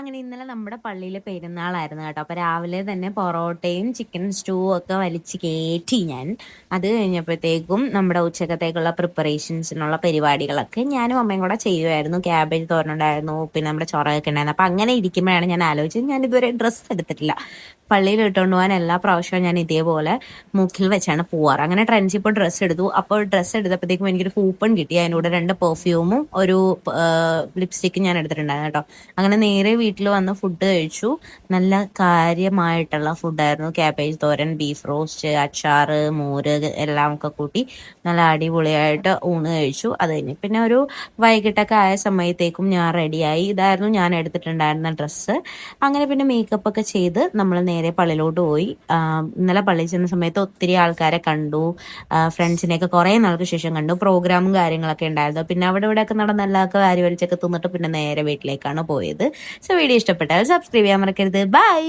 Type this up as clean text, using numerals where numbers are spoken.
അങ്ങനെ ഇന്നലെ നമ്മുടെ പള്ളിയിലെ പെരുന്നാളായിരുന്നു കേട്ടോ. അപ്പൊ രാവിലെ തന്നെ പൊറോട്ടയും ചിക്കൻ സ്റ്റൂവും ഒക്കെ വലിച്ച് കയറ്റി ഞാൻ. അത് കഴിഞ്ഞപ്പോഴത്തേക്കും നമ്മുടെ ഉച്ചക്കത്തേക്കുള്ള പ്രിപ്പറേഷൻസിനുള്ള പരിപാടികളൊക്കെ ഞാനും അമ്മയും കൂടെ ചെയ്യുമായിരുന്നു. ക്യാബേജ് തോരനുണ്ടായിരുന്നു, പിന്നെ നമ്മുടെ ചൊറയൊക്കെ ഉണ്ടായിരുന്നു. അപ്പൊ അങ്ങനെ ഇരിക്കുമ്പോഴാണ് ഞാൻ ആലോചിച്ചത് ഞാൻ ഇതുവരെ ഡ്രസ്സ് എടുത്തിട്ടില്ല. പള്ളിയിൽ ഇട്ടുകൊണ്ട് പോകാൻ എല്ലാ പ്രാവശ്യവും ഞാൻ ഇതേപോലെ മൂക്കിൽ വെച്ചാണ് പോവാറ്. അങ്ങനെ ട്രെൻഡ്സ് ഇപ്പോൾ ഡ്രസ്സ് എടുത്തു. അപ്പോൾ ഡ്രസ്സ് എടുത്തപ്പോഴത്തേക്കും എനിക്കൊരു കൂപ്പൺ കിട്ടി. അതിൻ്റെ കൂടെ 2 പെർഫ്യൂമും ഒരു ലിപ്സ്റ്റിക്കും ഞാൻ എടുത്തിട്ടുണ്ടായിരുന്നു കേട്ടോ. അങ്ങനെ നേരെ വീട്ടിൽ വന്ന് ഫുഡ് കഴിച്ചു. നല്ല കാര്യമായിട്ടുള്ള ഫുഡായിരുന്നു. ക്യാബേജ് തോരൻ, ബീഫ് റോസ്റ്റ്, അച്ചാറ്, മോര് എല്ലാം ഒക്കെ കൂട്ടി നല്ല അടിപൊളിയായിട്ട് ഊണ് കഴിച്ചു. അത് കഴിഞ്ഞ് പിന്നെ ഒരു വൈകിട്ടൊക്കെ ആയ സമയത്തേക്കും ഞാൻ റെഡിയായി. ഇതായിരുന്നു ഞാൻ എടുത്തിട്ടുണ്ടായിരുന്ന ഡ്രസ്സ്. അങ്ങനെ പിന്നെ മേക്കപ്പ് ഒക്കെ ചെയ്ത് നമ്മൾ നേരെ പള്ളിയിലോട്ട് പോയി. ഇന്നലെ പള്ളിയിൽ ചെന്ന സമയത്ത് ഒത്തിരി ആൾക്കാരെ കണ്ടു. ഫ്രണ്ട്സിനെയൊക്കെ കുറേ നാൾക്ക് ശേഷം കണ്ടു. പ്രോഗ്രാമും കാര്യങ്ങളൊക്കെ ഉണ്ടായിരുന്നു. പിന്നെ അവിടെ ഇവിടെയൊക്കെ നടന്ന എല്ലാവർക്കും വാരി വലിച്ചൊക്കെ തിന്നിട്ട് പിന്നെ നേരെ വീട്ടിലേക്കാണ് പോയത്. സോ വീഡിയോ ഇഷ്ടപ്പെട്ടാൽ സബ്സ്ക്രൈബ് ചെയ്യാൻ മറക്കരുത്. ബൈ.